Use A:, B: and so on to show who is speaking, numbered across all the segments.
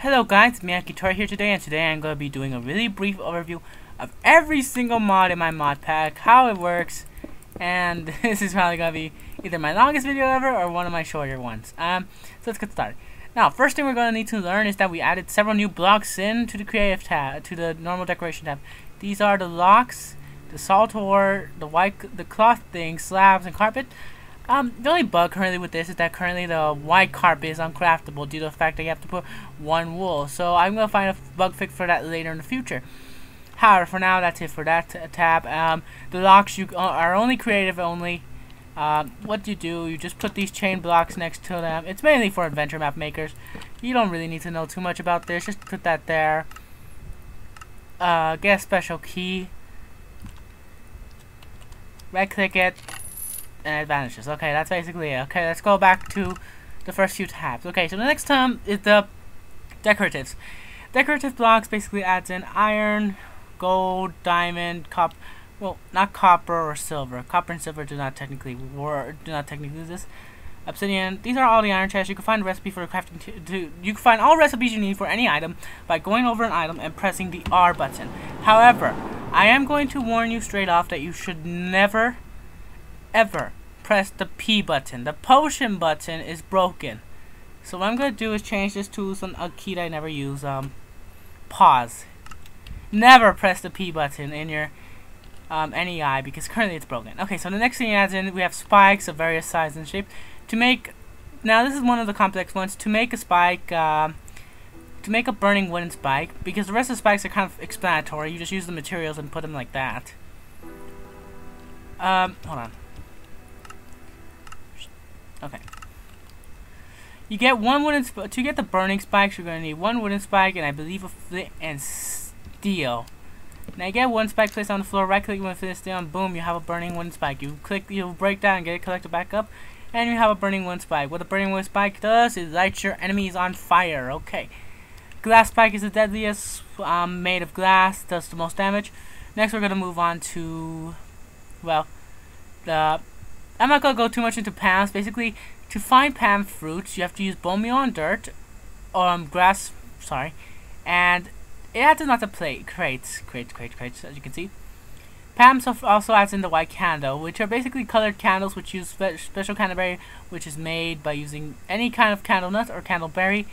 A: Hello guys, Tori here today, and today I'm going to be doing a really brief overview of every single mod in my mod pack, how it works, and this is probably going to be either my longest video ever or one of my shorter ones. So let's get started. Now, first thing we're going to need to learn is that we added several new blocks into the creative tab, to the normal decoration tab. These are the locks, the salt ore, the cloth things, slabs, and carpet. The only bug currently with this is that currently the white carpet is uncraftable due to the fact that you have to put one wool. So I'm going to find a bug fix for that later in the future. However, for now, that's it for that tab. The locks are only creative only. What you do, you just put these chain blocks next to them. It's mainly for adventure map makers. You don't really need to know too much about this. Just put that there. Get a special key. Right click it. And it vanishes. Okay, that's basically it. Okay, let's go back to the first few tabs. Okay, so the next tab is the decoratives. Decorative blocks basically adds in iron, gold, diamond, copper. Well, not copper or silver. Copper and silver do not technically use this. Obsidian. These are all the iron chests. You can find a recipe for crafting. You can find all recipes you need for any item by going over an item and pressing the R button. However, I am going to warn you straight off that you should never ever press the P button. The potion button is broken. So what I'm going to do is change this to a key that I never use. Pause. Never press the P button in your NEI because currently it's broken. Okay, so the next thing it adds in, we have spikes of various sizes and shapes. Now this is one of the complex ones. To make a spike, to make a burning wooden spike, because the rest of the spikes are kind of explanatory. You just use the materials and put them like that. Hold on. Okay. You get one wooden to get the burning spikes. You're going to need one wooden spike and I believe a flint and steel. Now you get one spike placed on the floor. Right click with flint and steel, and boom, you have a burning wooden spike. You break that and get it collected back up, and you have a burning wooden spike. What the burning wooden spike does is lights your enemies on fire. Okay. Glass spike is the deadliest. Made of glass, does the most damage. Next, we're gonna move on to, well, I'm not going to go too much into Pam's. Basically, to find Pam fruits, you have to use bone meal and dirt, grass, sorry, and it adds in lots of crates, as you can see. Pam also adds in the white candle, which are basically colored candles which use special candleberry, which is made by using any kind of candle nut or candleberry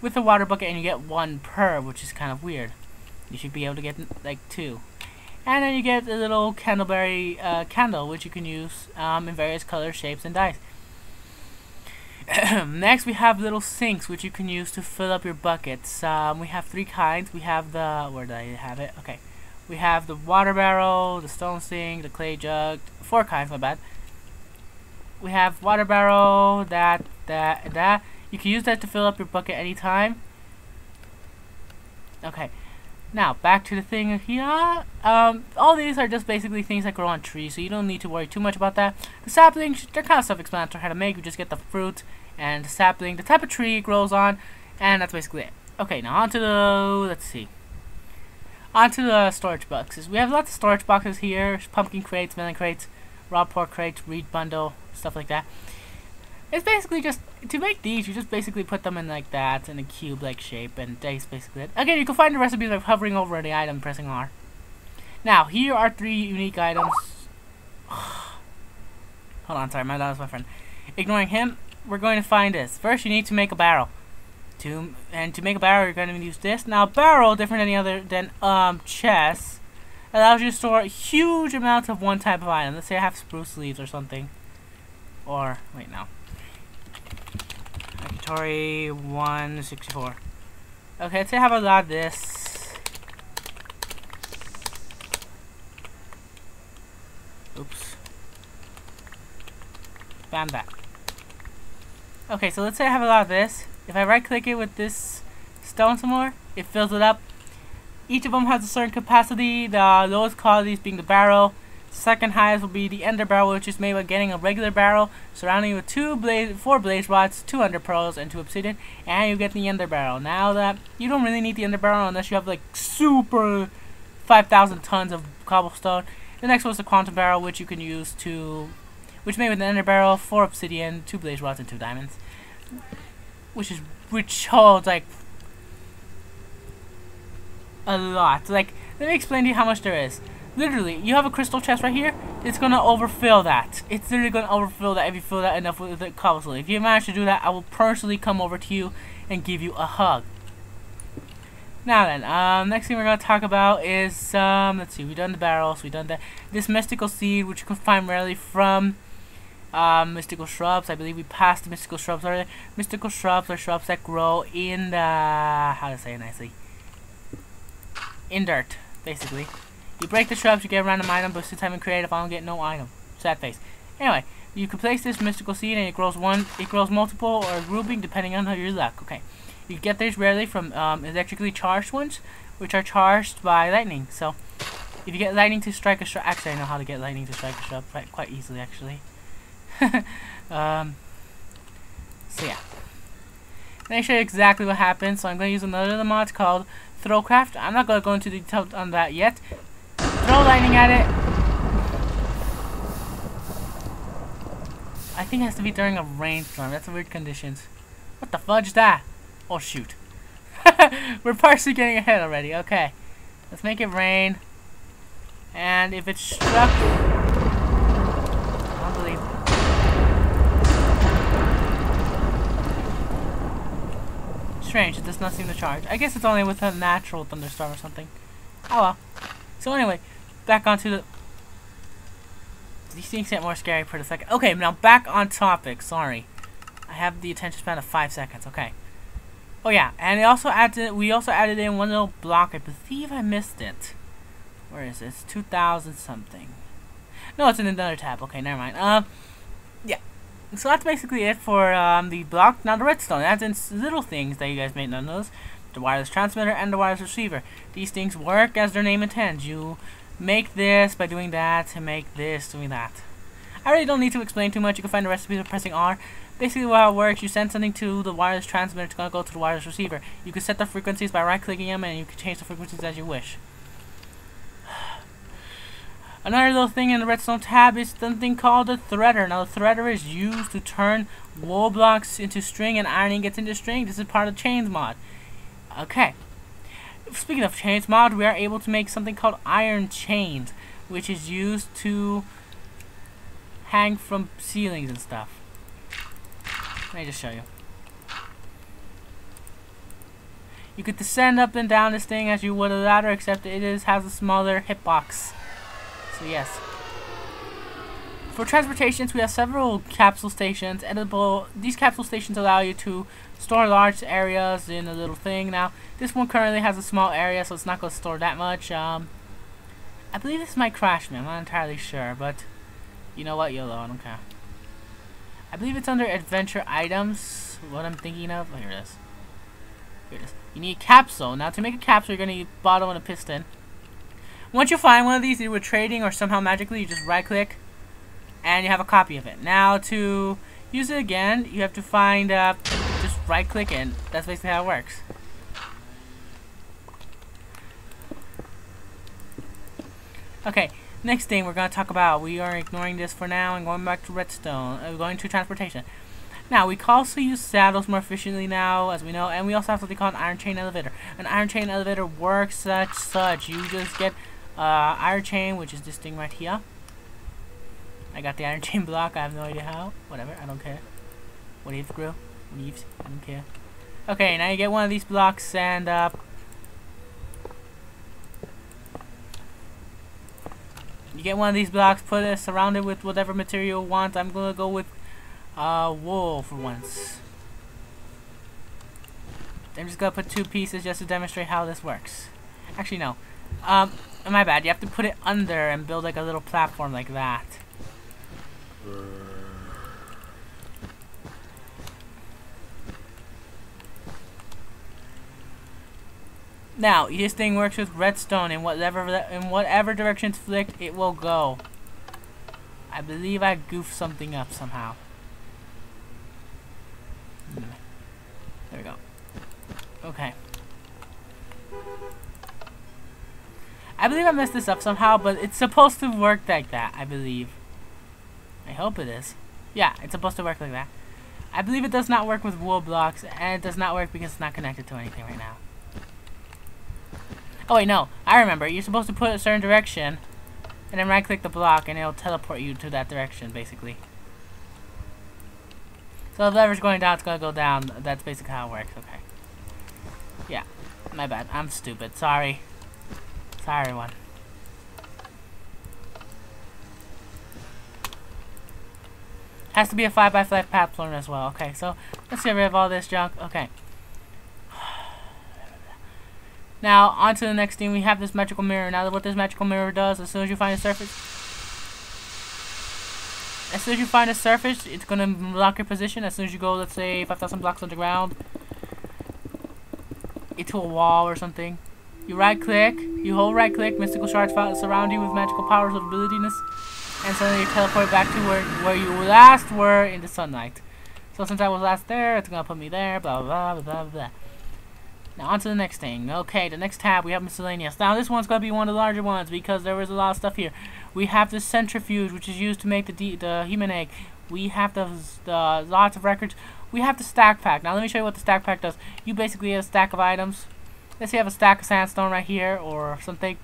A: with a water bucket, and you get one per, which is kind of weird. You should be able to get like 2. And then you get a little candleberry candle, which you can use in various colors, shapes, and dyes. Next, we have little sinks, which you can use to fill up your buckets. We have 3 kinds. We have the, where did I have it? Okay. We have the water barrel, the stone sink, the clay jug. 4 kinds, my bad. We have water barrel, that. You can use that to fill up your bucket anytime. Okay. Now, back to the thing here. All these are just basically things that grow on trees, so you don't need to worry too much about that. The saplings, they're kind of self-explanatory how to make. You just get the fruit and the sapling, the type of tree it grows on, and that's basically it. Okay, now onto the, let's see. Onto the storage boxes. We have lots of storage boxes here. Pumpkin crates, melon crates, raw pork crates, reed bundle, stuff like that. It's basically just, to make these, you just basically put them in like that, in a cube-like shape, and that's basically it. Again, you can find the recipes by hovering over the item, pressing R. Now, here are 3 unique items. Hold on, sorry, that was my friend. Ignoring him, we're going to find this. First, you need to make a barrel. To make a barrel, you're going to use this. Now, barrel, different than chest, allows you to store huge amounts of one type of item. Let's say I have spruce leaves or something. Or, wait, no. Tori 164. Okay, let's say I have a lot of this. Oops. Bam, back. Okay, so let's say I have a lot of this. If I right click it with this stone some more, it fills it up. Each of them has a certain capacity, the lowest qualities being the barrel. Second highest will be the ender barrel, which is made by getting a regular barrel, surrounding it with 4 blaze rods, 2 ender pearls, and 2 obsidian, and you get the ender barrel. Now that you don't really need the ender barrel unless you have like super 5,000 tons of cobblestone. The next was the quantum barrel, which you can use which made with an ender barrel, 4 obsidian, 2 blaze rods, and 2 diamonds, which holds like a lot. Like, let me explain to you how much there is. Literally, you have a crystal chest right here. It's gonna overfill that. It's literally gonna overfill that if you fill that enough with the cobblestone. If you manage to do that, I will personally come over to you and give you a hug. Now then, next thing we're gonna talk about is let's see. We've done the barrels. We've done this mystical seed, which you can find rarely from mystical shrubs. I believe we passed the mystical shrubs already. Mystical shrubs are shrubs that grow in the how to say it nicely. In dirt, basically. You break the shrubs, you get a random item, but since I'm in creative, I don't get no item. Sad face. Anyway, you can place this mystical seed and it grows multiple or grouping depending on how your luck. Okay. You get these rarely from electrically charged ones, which are charged by lightning. So, if you get lightning to strike a shrub, actually I know how to get lightning to strike a shrub quite easily actually. So yeah. Let me show you exactly what happens. So I'm going to use another of the mods called Throwcraft. I'm not going to go into detail on that yet. Throw lightning at it. I think it has to be during a rainstorm. That's weird conditions. What the fudge is that? Oh shoot. We're partially getting ahead already. Okay. Let's make it rain. And if it's struck... Unbelievable. Strange, it does not seem to charge. I guess it's only with a natural thunderstorm or something. Oh well. So anyway, back onto the... These things get more scary for a second. Okay, now back on topic. Sorry. I have the attention span of 5 seconds. Okay. Oh yeah, and we also added in one little block. I believe I missed it. Where is it? It's 2000 something. No, it's in another tab. Okay, never mind. Yeah. So that's basically it for the block. Now the redstone adds in little things that you guys may not notice. The wireless transmitter and the wireless receiver. These things work as their name intends. You make this by doing that, and make this doing that. I really don't need to explain too much. You can find the recipe by pressing R. Basically how it works, you send something to the wireless transmitter, it's going to go to the wireless receiver. You can set the frequencies by right-clicking them, and you can change the frequencies as you wish. Another little thing in the redstone tab is something called a threader. Now the threader is used to turn wool blocks into string and iron ingots into string. This is part of the chains mod. Okay. Speaking of chains mod, we are able to make something called iron chains, which is used to hang from ceilings and stuff. Let me just show you. You could descend up and down this thing as you would a ladder, except it has a smaller hitbox. So yes. For transportations, we have several capsule stations. These capsule stations allow you to store large areas in a little thing. Now, this one currently has a small area, so it's not going to store that much. I believe this might crash me. I'm not entirely sure, but you know what? YOLO, I don't care. I believe it's under adventure items. What I'm thinking of. Oh, here it is. Here it is. You need a capsule. Now, to make a capsule, you're going to need a bottle and a piston. Once you find one of these, either with trading or somehow magically, you just right-click, and you have a copy of it. Now, to use it again, you have to find, just right-click, and that's basically how it works. Okay. Next thing we're going to talk about, we are ignoring this for now and going back to redstone, going to transportation. Now, we can also use saddles more efficiently now, as we know, and we also have something called an iron chain elevator. An iron chain elevator works such. You just get iron chain, which is this thing right here. I got the iron chain block, I have no idea how. Whatever, I don't care. What if grill? Leaves, I don't care. Okay, now you get one of these blocks and you get one of these blocks, put it surrounded with whatever material you want. I'm gonna go with wool for once. I'm just gonna put 2 pieces just to demonstrate how this works. Actually, no. My bad. You have to put it under and build like a little platform like that. Now, this thing works with redstone. In whatever direction it's flicked, it will go. I believe I goofed something up somehow. There we go. Okay. I believe I messed this up somehow, but it's supposed to work like that, I believe. I hope it is. Yeah, it's supposed to work like that. I believe it does not work with wool blocks, and it does not work because it's not connected to anything right now. Oh wait, no. I remember. You're supposed to put a certain direction, and then right-click the block, and it'll teleport you to that direction, basically. So if the lever's going down, it's gonna go down. That's basically how it works. Okay. Yeah. My bad. I'm stupid. Sorry. Sorry, everyone. Has to be a 5x5 platform as well. Okay, so let's get rid of all this junk. Okay. Now, on to the next thing. We have this magical mirror. Now, what this magical mirror does, as soon as you find a surface, it's going to lock your position. As soon as you go, let's say, 5,000 blocks underground into a wall or something, you right-click, you hold right-click, mystical shards surround you with magical powers of abilitiness, and suddenly you teleport back to where you last were in the sunlight. So since I was last there, it's going to put me there, blah, blah, blah, blah, blah. Now on to the next thing. Okay, the next tab we have miscellaneous. Now this one's gonna be one of the larger ones because there was a lot of stuff here. We have the centrifuge, which is used to make the human egg. We have the lots of records. We have the stack pack. Now let me show you what the stack pack does. You basically have a stack of items. Let's say you have a stack of sandstone right here or something.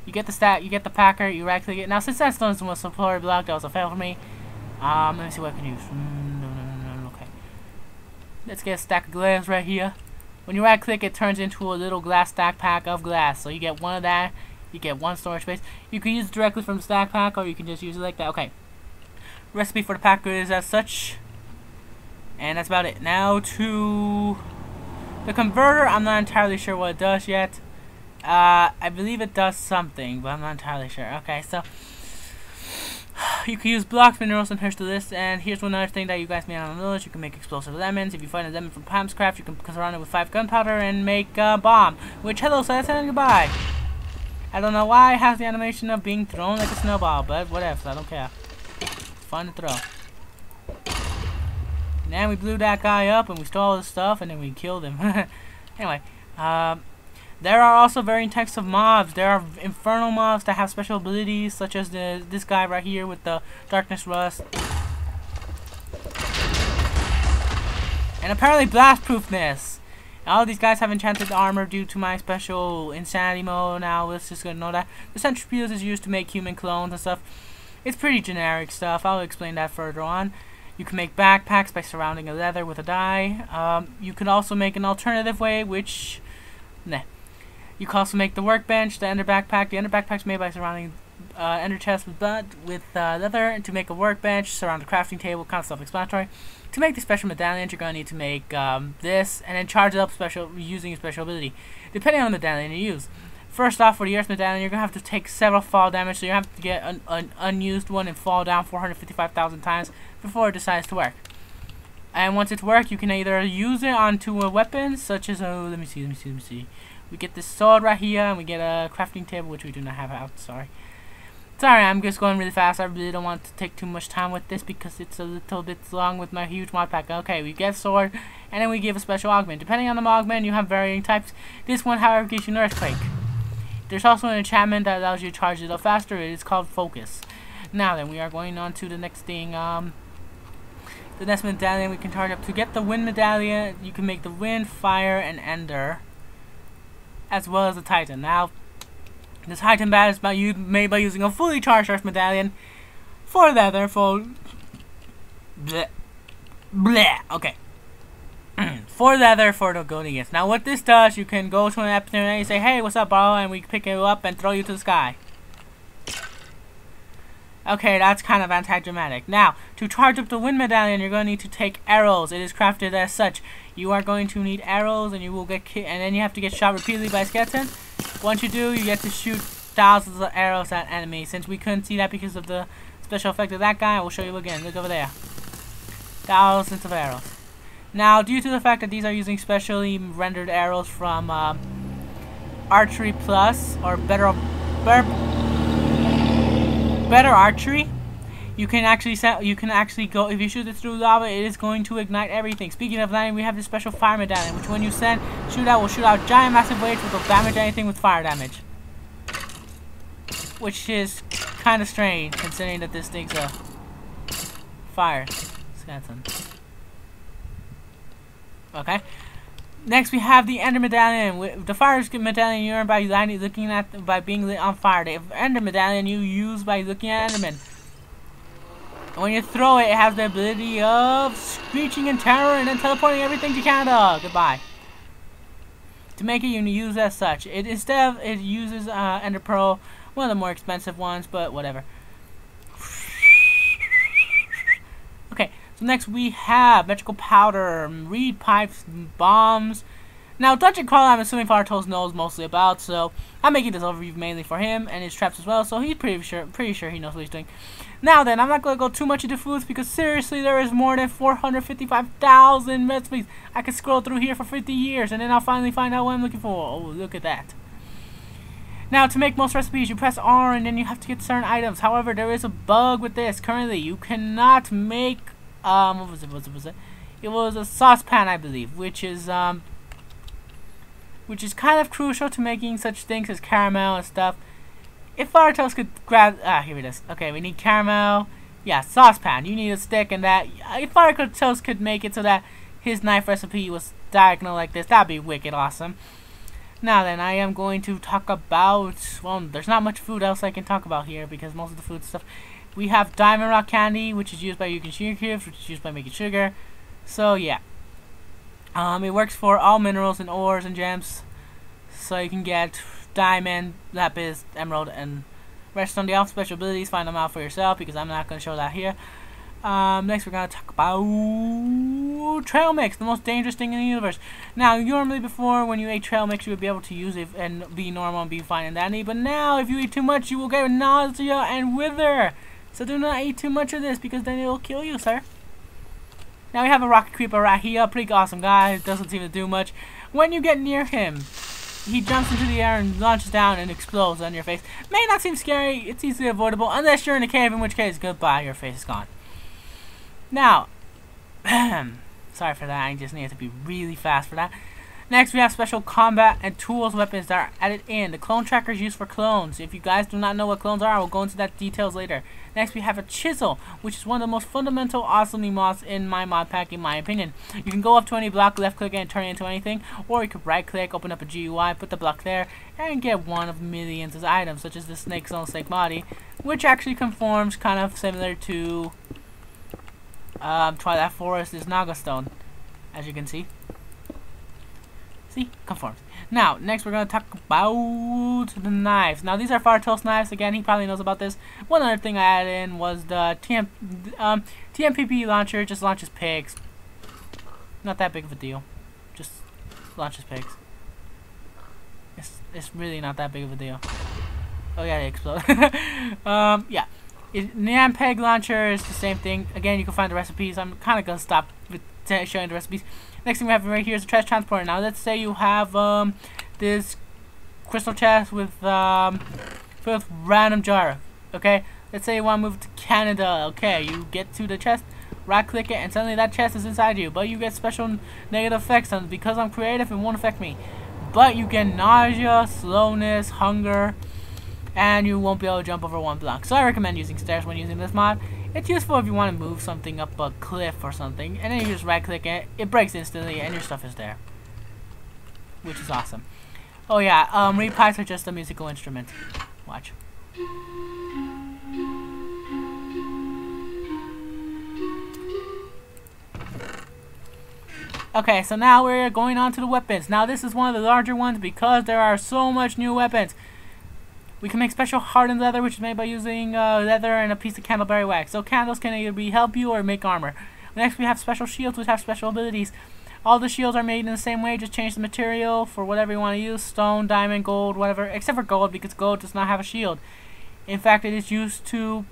A: You get the stack, you get the packer, you right click it. Now since sandstone is the most supply block, that was a fail for me. Let me see what I can use. Okay. Let's get a stack of glass right here. When you right click, it turns into a little glass stack pack of glass. So you get one of that, you get one storage space. You can use it directly from the stack pack, or you can just use it like that. Okay. Recipe for the packer is as such. And that's about it. Now to the converter, I'm not entirely sure what it does yet. I believe it does something, but I'm not entirely sure. Okay, so you can use blocks, minerals, and here's the list. And here's one other thing that you guys may not know: is you can make explosive lemons. If you find a lemon from Pam's Craft, you can surround it with 5 gunpowder and make a bomb. Which, hello, so that's and goodbye. I don't know why it has the animation of being thrown like a snowball, but whatever, so I don't care. It's fun to throw. And then we blew that guy up, and we stole all his stuff, and then we killed him. Anyway, there are also varying types of mobs. There are infernal mobs that have special abilities, such as this guy right here with the darkness rust. And apparently blast-proofness. All these guys have enchanted armor due to my special insanity mode. Now let's just go know that the centrifuge is used to make human clones and stuff. It's pretty generic stuff. I'll explain that further on. You can make backpacks by surrounding a leather with a dye. You can also make an alternative way, which... Nah. You can also make the workbench, the ender backpack. The ender backpack's made by surrounding ender chest with leather. And to make a workbench, surround a crafting table, kind of self-explanatory. To make the special medallion, you're going to need to make this, and then charge it up using a special ability, depending on the medallion you use. First off, for the Earth medallion, you're going to have to take several fall damage, so you have to get an unused one and fall down 455,000 times before it decides to work. And once it's worked, you can either use it onto a weapon, such as, let me see. We get this sword right here, and we get a crafting table, which we do not have out, sorry. Sorry, I'm just going really fast. I really don't want to take too much time with this because it's a little bit long with my huge mod pack. Okay, we get a sword, and then we give a special augment. Depending on the augment, you have varying types. This one, however, gives you an earthquake. There's also an enchantment that allows you to charge it up faster. It is called Focus. Now then, we are going on to the next thing. The next medallion we can charge up. To get the wind medallion, you can make the wind, fire, and ender, as well as the Titan. Now, this Titan bat is made by using a fully charged Earth medallion for leather for bleh. Bleh. Okay. For leather for the Gonians. Now what this does, you can go to an episode and you say, hey, what's up, bro? And we pick you up and throw you to the sky. Okay, that's kind of anti-dramatic. Now, to charge up the wind medallion, you're going to need to take arrows. It is crafted as such. You are going to need arrows, and you will get and then you have to get shot repeatedly by a skeleton. Once you do, you get to shoot thousands of arrows at enemies. Since we couldn't see that because of the special effect of that guy, I will show you again. Look over there. Thousands of arrows. Now, due to the fact that these are using specially rendered arrows from Archery Plus or Better Archery, you can actually go, if you shoot it through lava, it is going to ignite everything. Speaking of that, we have this special fire medallion, which when you shoot out will shoot out giant massive waves which will damage anything with fire damage. Which is kind of strange, considering that this thing's a fire skeleton. Okay. Next we have the Ender Medallion. The fire medallion you earn by being lit on fire. The Ender Medallion you use by looking at Enderman. And when you throw it, it has the ability of screeching in terror and then teleporting everything to Canada. Goodbye. To make it, you use as such. It uses Ender Pearl, one of the more expensive ones, but whatever. Okay, so next we have Magical Powder, Reed Pipes, Bombs. Now, Dungeon Crawler, I'm assuming Fartos knows mostly about, so I'm making this overview mainly for him and his traps as well, so he's pretty sure he knows what he's doing. Now then, I'm not going to go too much into foods because seriously, there is more than 455,000 recipes. I could scroll through here for 50 years and then I'll finally find out what I'm looking for. Oh, look at that. Now, to make most recipes, you press R and then you have to get certain items. However, there is a bug with this. Currently, you cannot make, what was it? It was a saucepan, I believe, which is kind of crucial to making such things as caramel and stuff. If Fartos could grab, here it is. Okay, we need caramel. Yeah, saucepan. You need a stick and that. If Fartos could make it so that his knife recipe was diagonal like this, that'd be wicked awesome. Now then, I am going to talk about, well, there's not much food else I can talk about here because most of the food stuff. We have Diamond Rock Candy, which is used by making sugar cubes, which is used by making sugar. So yeah. It works for all minerals and ores and gems. So you can get diamond, lapis, emerald, and redstone. The special abilities, find them out for yourself because I'm not going to show that here. Next we're going to talk about trail mix, the most dangerous thing in the universe. Now, normally before when you ate trail mix, you would be able to use it and be normal and be fine and dandy. But now, if you eat too much, you will get nausea and wither. So do not eat too much of this because then it will kill you, sir. Now we have a rocket creeper right here, pretty awesome guy. Doesn't seem to do much. When you get near him, he jumps into the air and launches down and explodes on your face. May not seem scary, it's easily avoidable, unless you're in a cave, in which case, goodbye, your face is gone. Now, sorry for that, I just needed to be really fast for that. Next, we have special combat and tools weapons that are added in. The clone tracker is used for clones. If you guys do not know what clones are, I will go into that details later. Next, we have a chisel, which is one of the most fundamental awesome mods in my mod pack, in my opinion. You can go up to any block, left click it, and turn it into anything, or you can right click, open up a GUI, put the block there, and get one of millions of items, such as the Snake Zone Snake Body, which actually conforms kind of similar to Twilight Forest is Nagastone, as you can see. See? Conforms. Now, next we're going to talk about the knives. Now, these are Fartos knives. Again, he probably knows about this. One other thing I added in was the TMPP launcher. Just launches pigs. Not that big of a deal. Just launches pigs. It's really not that big of a deal. Oh yeah, they explode. Yeah. Nyan Peg launcher is the same thing. Again, you can find the recipes. I'm kind of going to stop with showing the recipes. Next thing we have right here is a trash transporter. Now, let's say you have this crystal chest with random jar. Okay, let's say you want to move to Canada. Okay, you get to the chest, right click it, and suddenly that chest is inside you. But you get special negative effects on it. Because I'm creative, it won't affect me. But you get nausea, slowness, hunger, and you won't be able to jump over one block. So I recommend using stairs when using this mod. It's useful if you want to move something up a cliff or something, and then you just right click it, it breaks instantly, and your stuff is there. Which is awesome. Oh yeah, reed pipes are just a musical instrument. Watch. Okay, so now we're going on to the weapons. Now this is one of the larger ones because there are so much new weapons. We can make special hardened leather, which is made by using leather and a piece of candleberry wax. So candles can either help you or make armor. Next, we have special shields, which have special abilities. All the shields are made in the same way, just change the material for whatever you want to use. Stone, diamond, gold, whatever. Except for gold, because gold does not have a shield. In fact, it is used to